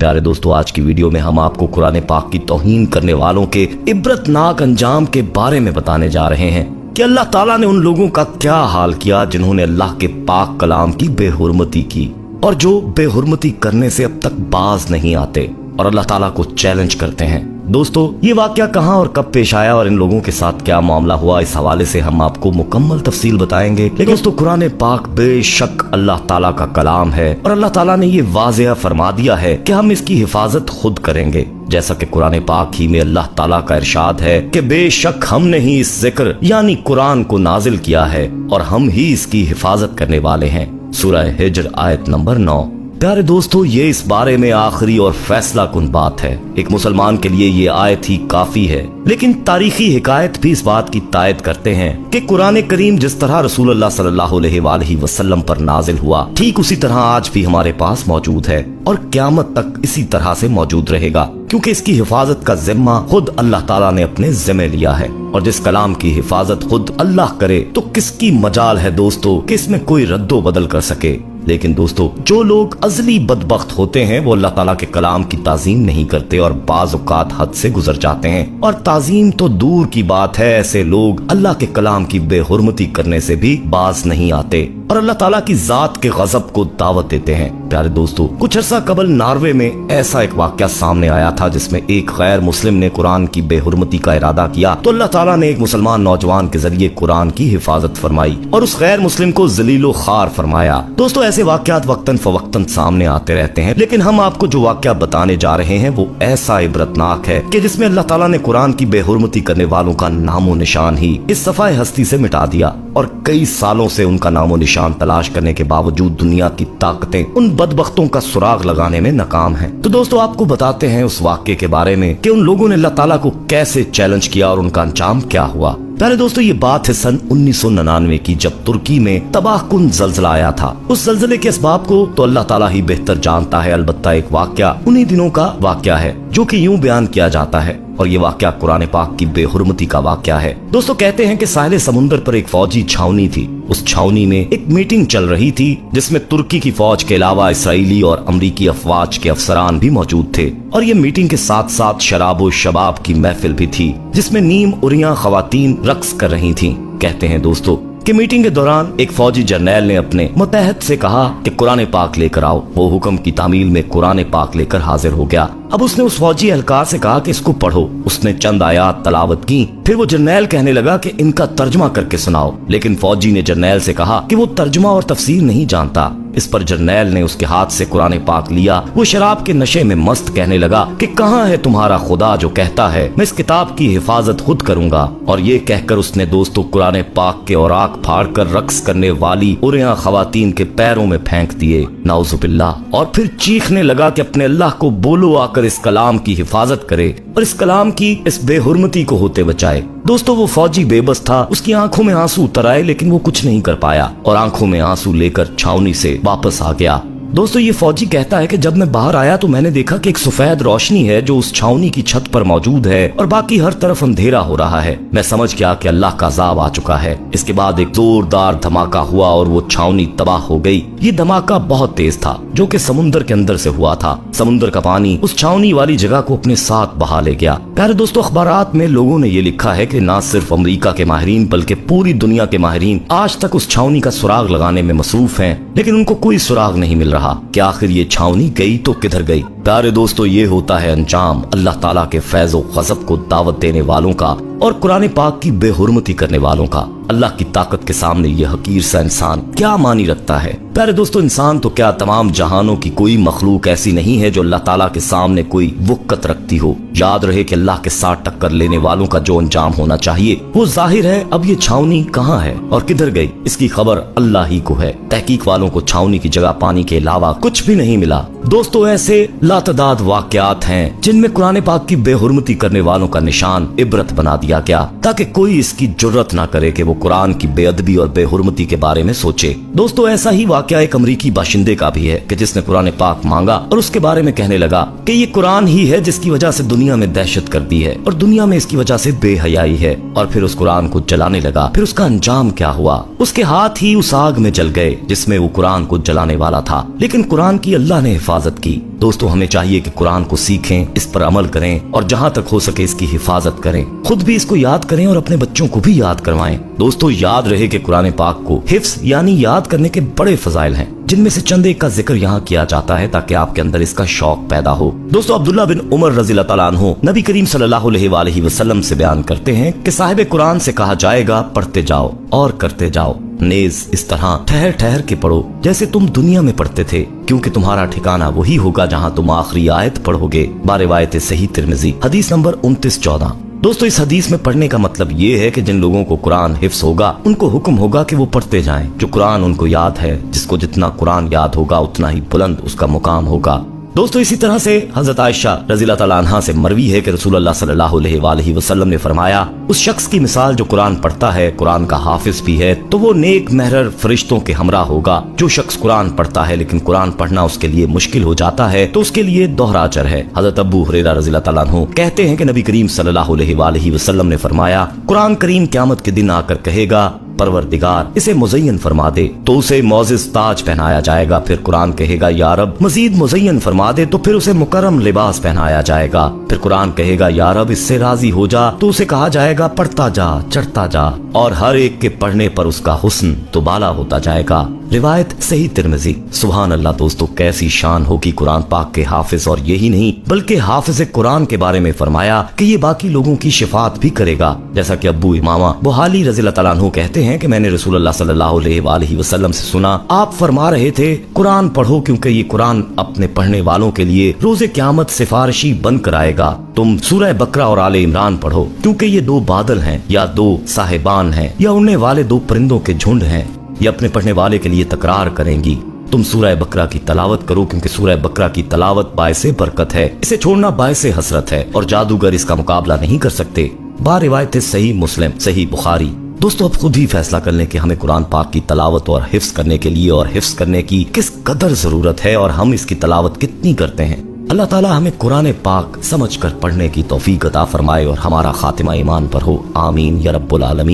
प्यारे दोस्तों, आज की वीडियो में हम आपको कुरान पाक की तौहीन करने वालों के इबरतनाक अंजाम के बारे में बताने जा रहे हैं कि अल्लाह ताला ने उन लोगों का क्या हाल किया जिन्होंने अल्लाह के पाक कलाम की बेहुरमती की और जो बेहुरमती करने से अब तक बाज नहीं आते और अल्लाह ताला को चैलेंज करते हैं। दोस्तों, ये वाकया कहां और कब पेश आया और इन लोगों के साथ क्या मामला हुआ, इस हवाले से हम आपको मुकम्मल तफसील बताएंगे। लेकिन दोस्तों, कुरान पाक बेशक अल्लाह ताला का कलाम है और अल्लाह ताला ने ये वाज़ेह फरमा दिया है कि हम इसकी हिफाजत खुद करेंगे। जैसा कि कुरान पाक ही में अल्लाह ताला का इरशाद है कि बेशक हमने ही इस जिक्र यानी कुरान को नाजिल किया है और हम ही इसकी हिफाजत करने वाले हैं। सूरह हिज्र आयत नंबर 9। प्यारे दोस्तों, ये इस बारे में आखिरी और फैसला कुन बात है। एक मुसलमान के लिए ये आयत ही काफी है, लेकिन तारीखी हिकायत भी इस बात की तायद करते हैं कि कुरान करीम जिस तरह रसूलुल्लाह सल्लल्लाहु अलैहि वसल्लम पर नाजिल हुआ, ठीक उसी तरह आज भी हमारे पास मौजूद है और क़यामत तक इसी तरह से मौजूद रहेगा, क्योंकि इसकी हिफाजत का जिम्मा खुद अल्लाह ताला ने अपने जिम्मे लिया है। और जिस कलाम की हिफाजत खुद अल्लाह करे तो किसकी मजाल है दोस्तों कि इसमें कोई रद्दो बदल कर सके। लेकिन दोस्तों, जो लोग अज़ली बदबख्त होते हैं वो अल्लाह ताला के कलाम की ताज़ीम नहीं करते और बाज़ औक़ात हद से गुजर जाते हैं। और ताज़ीम तो दूर की बात है, ऐसे लोग अल्लाह के कलाम की बेहुरमती करने से भी बाज नहीं आते और अल्लाह ताला की जात के गज़ब को दावत देते हैं। प्यारे दोस्तों, कुछ अर्सा कबल नॉर्वे में ऐसा एक वाक़या सामने आया था जिसमें एक गैर मुस्लिम ने कुरान की बेहुरमती का इरादा किया तो अल्लाह ताला ने एक मुसलमान नौजवान के जरिए कुरान की हिफाजत फरमाई और उस गैर मुस्लिम को जलीलो खार फरमाया। दोस्तों, ऐसे वाक़यात वक्तन फवक्तन सामने आते रहते हैं, लेकिन हम आपको जो वाक़या बताने जा रहे हैं वो ऐसा इबरतनाक है कि जिसमें अल्लाह ताला ने कुरान की बेहुरमती करने वालों का नामो निशान ही इस सफ़ाए हस्ती से मिटा दिया और कई सालों से उनका नामो निशान तलाश करने के बावजूद दुनिया की ताकतें उन बदबख्तों का सुराग लगाने में नाकाम हैं। तो दोस्तों, आपको बताते हैं उस वाक़ये के बारे में कि उन लोगों ने अल्लाह ताला को कैसे चैलेंज किया और उनका अंजाम क्या हुआ। प्यारे दोस्तों, ये बात है सन 1999 की, जब तुर्की में तबाहकुन ज़ल्ज़ला आया था। उस ज़ल्ज़ले के असबाब को तो अल्लाह ताला ही बेहतर जानता है, अलबत्ता एक वाक़या उन्हीं दिनों का वाक़या है जो कि यूं बयान किया जाता है और ये वाक़या कुरान पाक की बेहुरमती का वाक़या है। दोस्तों, कहते हैं कि साहिल समुंदर पर एक फौजी छावनी थी। उस छावनी में एक मीटिंग चल रही थी जिसमें तुर्की की फौज के अलावा इसराइली और अमरीकी अफवाज के अफसरान भी मौजूद थे और ये मीटिंग के साथ साथ शराब और शबाब की महफिल भी थी जिसमें नीम उरिया खवातीन रक्स कर रही थीं। कहते हैं दोस्तों कि मीटिंग के दौरान एक फौजी जर्नैल ने अपने मुतहद से कहा कि कुरान पाक लेकर आओ। वो हुक्म की तामील में कुरान पाक लेकर हाजिर हो गया। अब उसने उस फौजी एहलकार से कहा कि इसको पढ़ो। उसने चंद आयात तलावत की, फिर वो जर्नैल कहने लगा कि इनका तर्जमा करके सुनाओ, लेकिन फौजी ने जर्नैल से कहा कि वो तर्जमा और तफसीर नहीं जानता। इस पर जर्नैल ने उसके हाथ से कुरान पाक लिया। वो शराब के नशे में मस्त कहने लगा कि कहाँ है तुम्हारा खुदा जो कहता है मैं इस किताब की हिफाजत खुद करूंगा। और ये कहकर उसने दोस्तों कुरान पाक के औराक फाड़ कर रक्स करने वाली उरिया खवातीन के पैरों में फेंक दिए, नाउजुबिल्लाह। और फिर चीखने लगा कि अपने अल्लाह को बोलो आकर इस कलाम की हिफाजत करे और इस कलाम की इस बेहुरमती को होते बचाए। दोस्तों, वो फौजी बेबस था, उसकी आंखों में आंसू उतर आए, लेकिन वो कुछ नहीं कर पाया और आंखों में आंसू लेकर छावनी से वापस आ गया। दोस्तों, ये फौजी कहता है कि जब मैं बाहर आया तो मैंने देखा कि एक सफेद रोशनी है जो उस छावनी की छत पर मौजूद है और बाकी हर तरफ अंधेरा हो रहा है। मैं समझ गया कि अल्लाह का अज़ाब आ चुका है। इसके बाद एक जोरदार धमाका हुआ और वो छावनी तबाह हो गई। ये धमाका बहुत तेज था जो कि समुद्र के अंदर से हुआ था। समुद्र का पानी उस छावनी वाली जगह को अपने साथ बहा ले गया। प्यारे दोस्तों, अखबारात में लोगों ने ये लिखा है कि न सिर्फ अमेरिका के माहिरीन बल्कि पूरी दुनिया के माहिरीन आज तक उस छावनी का सुराग लगाने में मसरूफ हैं, लेकिन उनको कोई सुराग नहीं मिल रहा कि आखिर ये छावनी गई तो किधर गई। प्यारे दोस्तों, ये होता है अंजाम अल्लाह ताला के फैज़ व ग़ज़ब को दावत देने वालों का और कुरान पाक की बेहुरमती करने वालों का। अल्लाह की ताकत के सामने ये हकीर सा इंसान क्या मानी रखता है। प्यारे दोस्तों, इंसान तो क्या तमाम जहानों की कोई मखलूक ऐसी नहीं है जो अल्लाह ताला के सामने कोई वक़्त रखती हो। याद रहे कि अल्लाह के साथ टक्कर लेने वालों का जो अंजाम होना चाहिए वो जाहिर है। अब ये छावनी कहाँ है और किधर गई, इसकी खबर अल्लाह ही को है। तहकीक वालों को छावनी की जगह पानी के अलावा कुछ भी नहीं मिला। दोस्तों, ऐसे लातदाद वाक़यात हैं जिनमें कुरान पाक की बेहुरमती करने वालों का निशान इबरत बना दिया गया ताकि कोई इसकी जुर्रत ना करे कि वो कुरान की बेअदबी और बेहुरमती के बारे में सोचे। दोस्तों, ऐसा ही वाकया एक अमरीकी बाशिंदे का भी है कि जिसने कुरान पाक मांगा और उसके बारे में कहने लगा कि ये कुरान ही है जिसकी वजह से दुनिया में दहशत कर दी है और दुनिया में इसकी वजह से बेहयाई है, और फिर उस कुरान को जलाने लगा। फिर उसका अंजाम क्या हुआ, उसके हाथ ही उस आग में जल गए जिसमें वो कुरान को जलाने वाला था। लेकिन कुरान की अल्लाह ने हिफाजत की। दोस्तों हमें चाहिए कि कुरान को सीखें, इस पर अमल करें और जहाँ तक हो सके इसकी हिफाजत करें, खुद भी इसको याद करें और अपने बच्चों को भी याद करवाएं। दोस्तों याद रहे कि कुरान पाक को हिफ्स यानी याद करने के बड़े फजाइल हैं, जिनमें से चंद एक का जिक्र यहाँ किया जाता है ताकि आपके अंदर इसका शौक पैदा हो। दोस्तों अब्दुल्ला बिन उमर रज़ियल्लाहु तआला अन्हु नबी करीम सल्लल्लाहु अलैहि वसल्लम से बयान करते हैं कि साहिब कुरान से कहा जाएगा पढ़ते जाओ और करते जाओ, नेज इस तरह ठहर ठहर के पढ़ो जैसे तुम दुनिया में पढ़ते थे, क्योंकि तुम्हारा ठिकाना वही होगा जहाँ तुम आखिरी आयत पढ़ोगे। बारिवायत सही तिरमिजी हदीस नंबर 2914। दोस्तों इस हदीस में पढ़ने का मतलब ये है कि जिन लोगों को कुरान हिफ्स होगा उनको हुक्म होगा कि वो पढ़ते जाएं। जो कुरान उनको याद है, जिसको जितना कुरान याद होगा उतना ही बुलंद उसका मुकाम होगा। दोस्तों इसी तरह से हजरत आयशा रज़ियल्लाहु तआला अन्हा से मरवी है कि रसूलुल्लाह सल्लल्लाहु अलैहि वसल्लम ने फरमाया, उस शख्स की मिसाल जो कुरान पढ़ता है, कुरान का हाफिज भी है, तो वो नेक महरर फरिश्तों के हमरा होगा। जो शख्स कुरान पढ़ता है लेकिन कुरान पढ़ना उसके लिए मुश्किल हो जाता है तो उसके लिए दोहरा अजर है। हजरत अबू हुरैरा रज़ियल्लाहु तआला अन्हु कहते हैं कि नबी करीम सल्लल्लाहु अलैहि वसल्लम ने फरमाया, कुरान करीम क़यामत के दिन आकर कहेगा, परवरदिगार इसे मुज़य्यन फरमा दे, तो उसे मौजिज़ ताज पहनाया जाएगा। फिर कुरान कहेगा, या रब मजीद मुज़य्यन फरमा दे, तो फिर उसे मुकर्रम लिबास पहनाया जाएगा। फिर कुरान कहेगा, या रब इससे राजी हो जा, तो उसे कहा जाएगा पढ़ता जा, चढ़ता जा, और हर एक के पढ़ने पर उसका हुस्न तो बाला होता जाएगा। रिवायत सही तिरमिजी। सुभान अल्लाह। दोस्तों कैसी शान होगी कुरान पाक के हाफिज, और यही नहीं बल्कि हाफिज कुरान के बारे में फरमाया कि ये बाकी लोगों की शिफात भी करेगा। जैसा कि अब्बू इमामा बुहाली रज़ियल्लाहु तआला अन्हु कहते हैं कि मैंने रसूलुल्लाह सल्लल्लाहु अलैहि वसल्लम से सुना, आप फरमा रहे थे कुरान पढ़ो क्योंकि ये कुरान अपने पढ़ने वालों के लिए रोज़े क़यामत सिफारिशी बनकर आएगा। तुम सूरह बकरा और आले इमरान पढ़ो क्योंकि ये दो बादल हैं, या दो साहिबान हैं, या उड़ने वाले दो परिंदों के झुंड हैं, ये अपने पढ़ने वाले के लिए तकरार करेंगी। तुम सूरह बकरा की तलावत करो क्योंकि सूरह बकरा की तलावत बायसे बरकत है, इसे छोड़ना बायसे हसरत है, और जादूगर इसका मुकाबला नहीं कर सकते। बारिवायत सही मुस्लिम, सही बुखारी। दोस्तों अब खुद ही फैसला कर लें कि हमें कुरान पाक की तलावत और हिफ्स करने के लिए और हिफ्स करने की किस कदर जरूरत है और हम इसकी तलावत कितनी करते हैं। अल्लाह ताला हमें कुरान पाक समझकर पढ़ने की तौफीक अता फरमाए और हमारा खातिमा ईमान पर हो। आमीन या रब्बुल आलमीन।